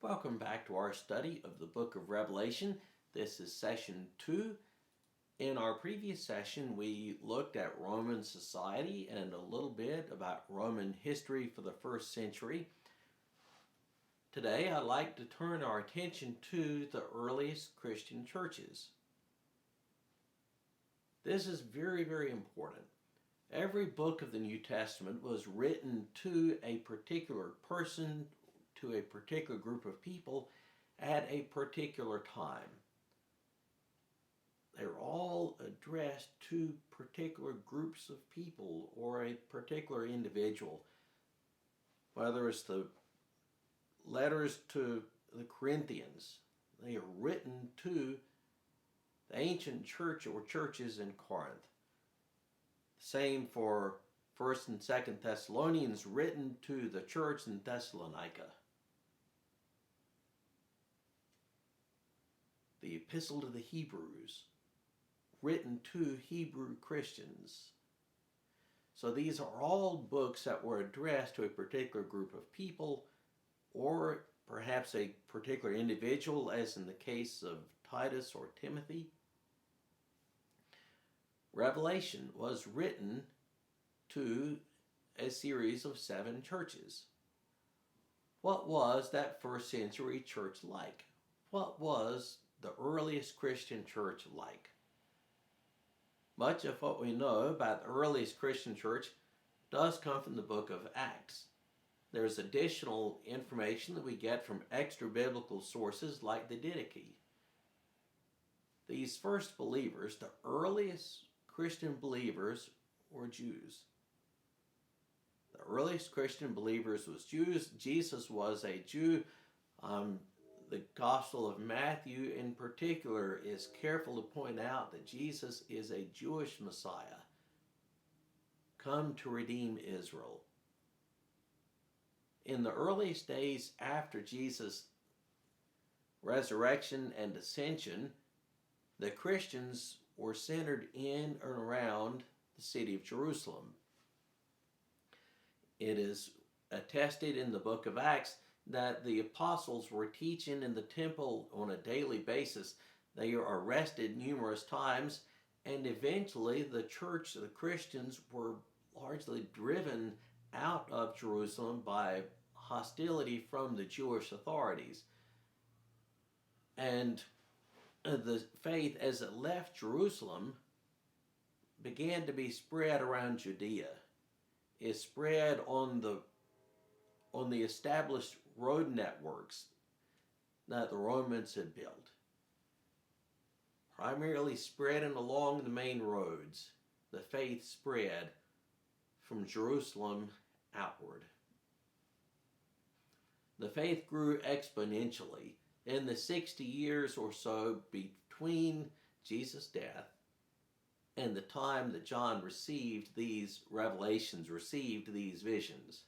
Welcome back to our study of the book of Revelation. This is session 2. In our previous session, we looked at Roman society and a little bit about Roman history for the first century. Today, I'd like to turn our attention to the earliest Christian churches. This is very, very important. Every book of the New Testament was written to a particular person, to a particular group of people at a particular time. They're all addressed to particular groups of people or a particular individual. Whether it's the letters to the Corinthians, they are written to the ancient church or churches in Corinth. Same for 1st and 2nd Thessalonians, written to the church in Thessalonica. The Epistle to the Hebrews, written to Hebrew Christians. So these are all books that were addressed to a particular group of people or perhaps a particular individual, as in the case of Titus or Timothy. Revelation was written to a series of 7 churches. What was that first century church like? What was the earliest Christian church like? Much of what we know about the earliest Christian church does come from the book of Acts. There's additional information that we get from extra-biblical sources like the Didache. These first believers, the earliest Christian believers, were Jews. The earliest Christian believers was Jews. Jesus was a Jew. The Gospel of Matthew in particular is careful to point out that Jesus is a Jewish Messiah, come to redeem Israel. In the earliest days after Jesus' resurrection and ascension, the Christians were centered in and around the city of Jerusalem. It is attested in the book of Acts that the apostles were teaching in the temple on a daily basis. They are arrested numerous times, and eventually the church, the Christians, were largely driven out of Jerusalem by hostility from the Jewish authorities. And the faith, as it left Jerusalem, began to be spread around Judea. It spread on the established road networks that the Romans had built, primarily spreading along the main roads. The faith spread from Jerusalem outward. The faith grew exponentially. In the 60 years or so between Jesus' death and the time that John received these revelations, received these visions,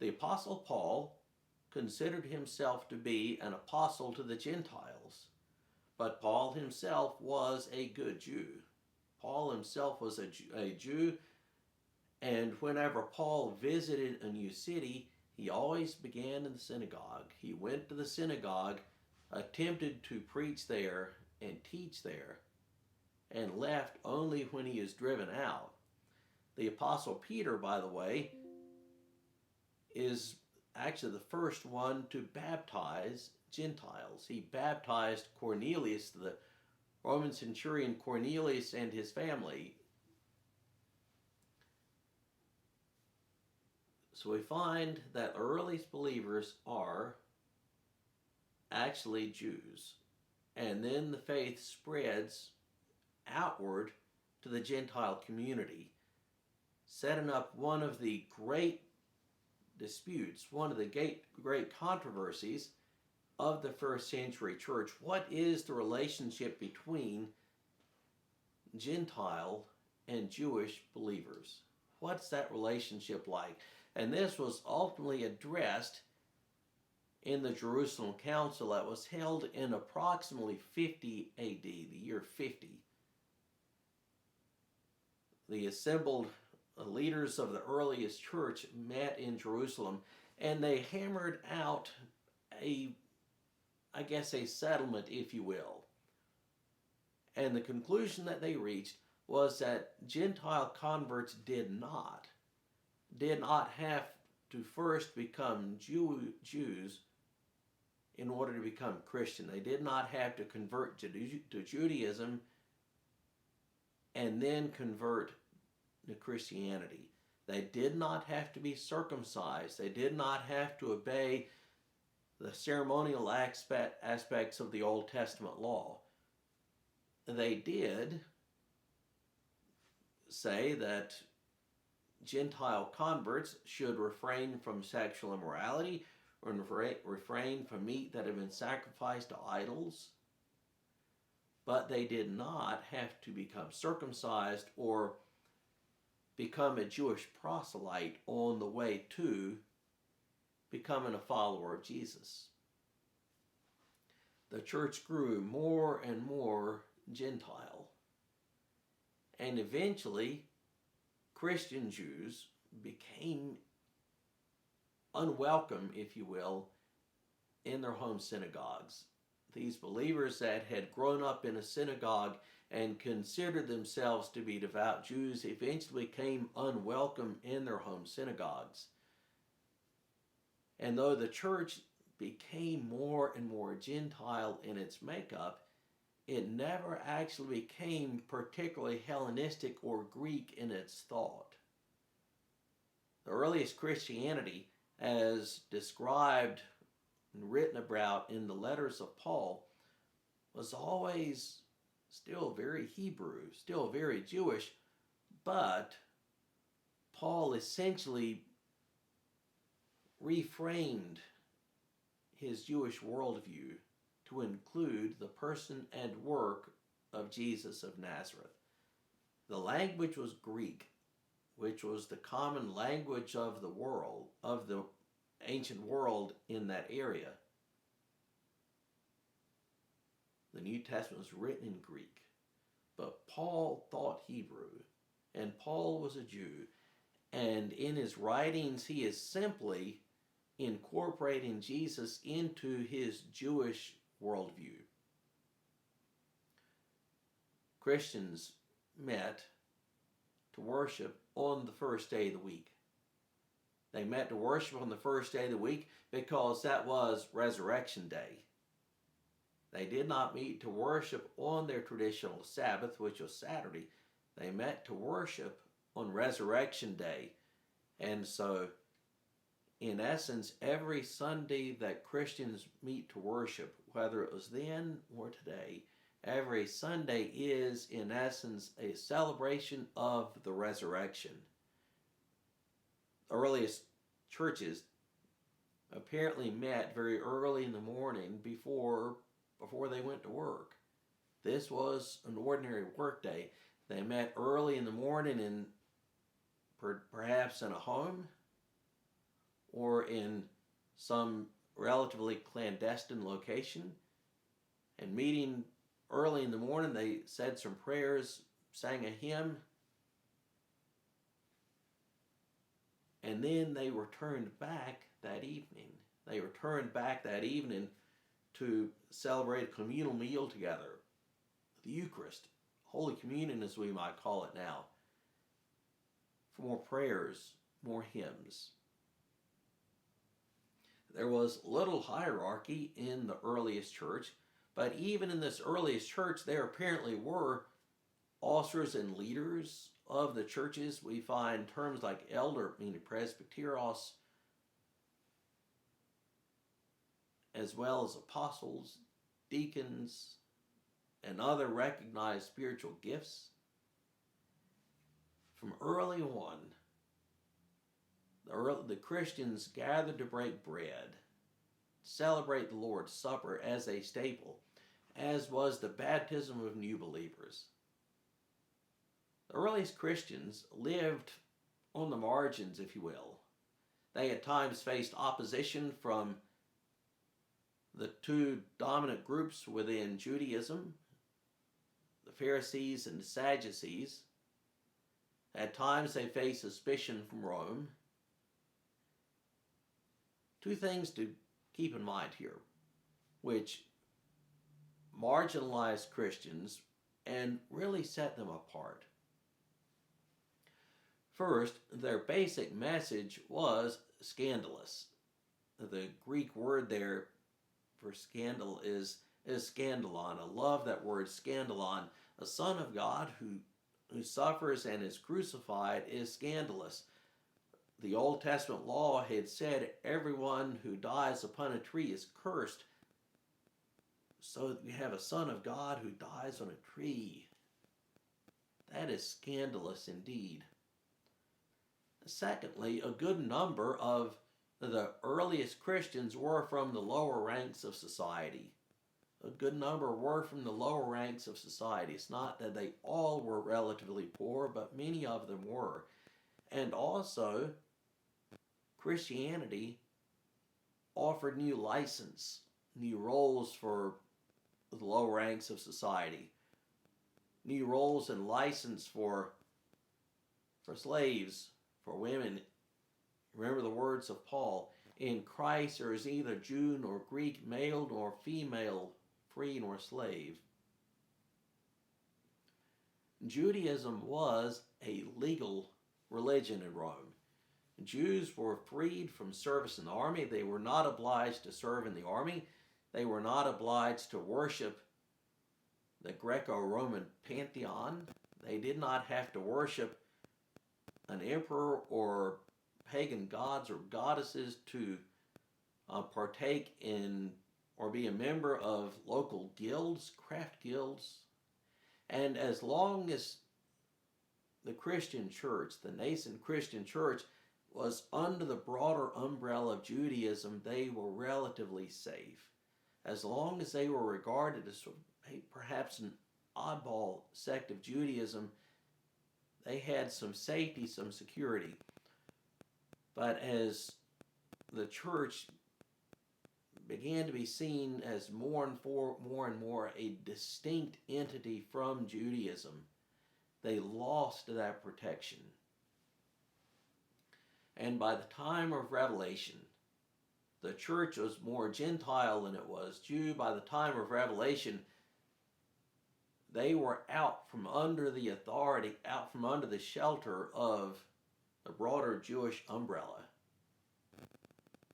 the Apostle Paul considered himself to be an apostle to the Gentiles, but Paul himself was a good Jew. Paul himself was a Jew, and whenever Paul visited a new city, he always began in the synagogue. He went to the synagogue, attempted to preach there and teach there, and left only when he is driven out. The Apostle Peter, by the way, is actually the first one to baptize Gentiles. He baptized Cornelius, the Roman centurion Cornelius, and his family. So we find that the earliest believers are actually Jews. And then the faith spreads outward to the Gentile community, setting up one of the great disputes, one of the great controversies of the first century church. What is the relationship between Gentile and Jewish believers? What's that relationship like? And this was ultimately addressed in the Jerusalem Council that was held in approximately 50 AD, the year 50. The assembled leaders of the earliest church met in Jerusalem, and they hammered out a I guess a settlement, if you will. And the conclusion that they reached was that Gentile converts did not have to first become Jews in order to become Christian. They did not have to convert to Judaism and then convert to Christianity. They did not have to be circumcised. They did not have to obey the ceremonial aspects of the Old Testament law. They did say that Gentile converts should refrain from sexual immorality or refrain from meat that had been sacrificed to idols, but they did not have to become circumcised or become a Jewish proselyte on the way to becoming a follower of Jesus. The church grew more and more Gentile, and eventually Christian Jews became unwelcome, if you will, in their home synagogues. These believers that had grown up in a synagogue and considered themselves to be devout Jews eventually became unwelcome in their home synagogues. And though the church became more and more Gentile in its makeup, it never actually became particularly Hellenistic or Greek in its thought. The earliest Christianity, as described and written about in the letters of Paul, was always still very Hebrew, still very Jewish, but Paul essentially reframed his Jewish worldview to include the person and work of Jesus of Nazareth. The language was Greek, which was the common language of the world, of the ancient world in that area. The New Testament was written in Greek, but Paul thought Hebrew, and Paul was a Jew, and in his writings he is simply incorporating Jesus into his Jewish worldview. Christians met to worship on the first day of the week. They met to worship on the first day of the week because that was Resurrection Day. They did not meet to worship on their traditional Sabbath, which was Saturday. They met to worship on Resurrection Day. And so, in essence, every Sunday that Christians meet to worship, whether it was then or today, every Sunday is, in essence, a celebration of the resurrection. The earliest churches apparently met very early in the morning before they went to work. This was an ordinary work day. They met early in the morning in perhaps in a home or in some relatively clandestine location. And meeting early in the morning, they said some prayers, sang a hymn, and then they returned back that evening. They returned back that evening to celebrate a communal meal together, the Eucharist, Holy Communion as we might call it now, for more prayers, more hymns. There was little hierarchy in the earliest church, but even in this earliest church, there apparently were officers and leaders of the churches. We find terms like elder, meaning presbyteros, as well as apostles, deacons, and other recognized spiritual gifts. From early on, the Christians gathered to break bread, celebrate the Lord's Supper as a staple, as was the baptism of new believers. The earliest Christians lived on the margins, if you will. They at times faced opposition from the two dominant groups within Judaism, the Pharisees and the Sadducees. At times they faced suspicion from Rome. Two things to keep in mind here, which marginalized Christians and really set them apart. First, their basic message was scandalous. The Greek word there for scandal is scandalon. I love that word, scandalon. A son of God who suffers and is crucified is scandalous. The Old Testament law had said everyone who dies upon a tree is cursed. So we have a son of God who dies on a tree. That is scandalous indeed. Secondly, a good number of the earliest Christians were from the lower ranks of society. A good number were from the lower ranks of society. It's not that they all were relatively poor, but many of them were. And also, Christianity offered new license, new roles for the lower ranks of society, new roles and license for slaves, for women. Remember the words of Paul, in Christ there is neither Jew nor Greek, male nor female, free nor slave. Judaism was a legal religion in Rome. Jews were freed from service in the army. They were not obliged to serve in the army. They were not obliged to worship the Greco-Roman pantheon. They did not have to worship an emperor or pagan gods or goddesses to partake in or be a member of local guilds, craft guilds. And as long as the Christian church, the nascent Christian church, was under the broader umbrella of Judaism, they were relatively safe. As long as they were regarded as perhaps an oddball sect of Judaism, they had some safety, some security. But as the church began to be seen as more and more a distinct entity from Judaism, they lost that protection. And by the time of Revelation, the church was more Gentile than it was Jew. By the time of Revelation, they were out from under the authority, out from under the shelter of the broader Jewish umbrella.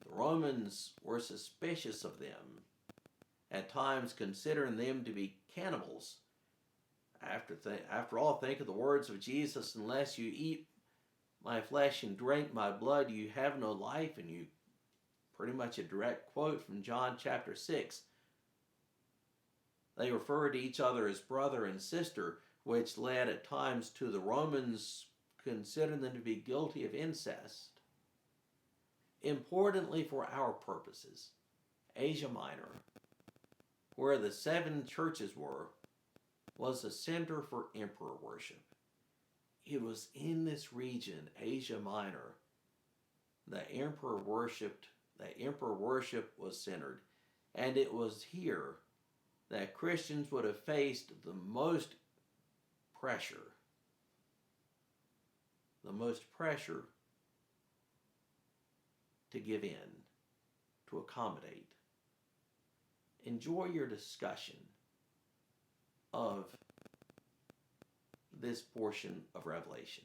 The Romans were suspicious of them, at times considering them to be cannibals. After all, think of the words of Jesus, unless you eat my flesh and drink my blood, you have no life, and you pretty much a direct quote from John chapter 6. They referred to each other as brother and sister, which led at times to the Romans considering them to be guilty of incest. Importantly for our purposes, Asia Minor, where the 7 churches were, was a center for emperor worship. It was in this region, Asia Minor, that emperor worship was centered. And it was here that Christians would have faced the most pressure to give in, to accommodate. Enjoy your discussion of this portion of Revelation.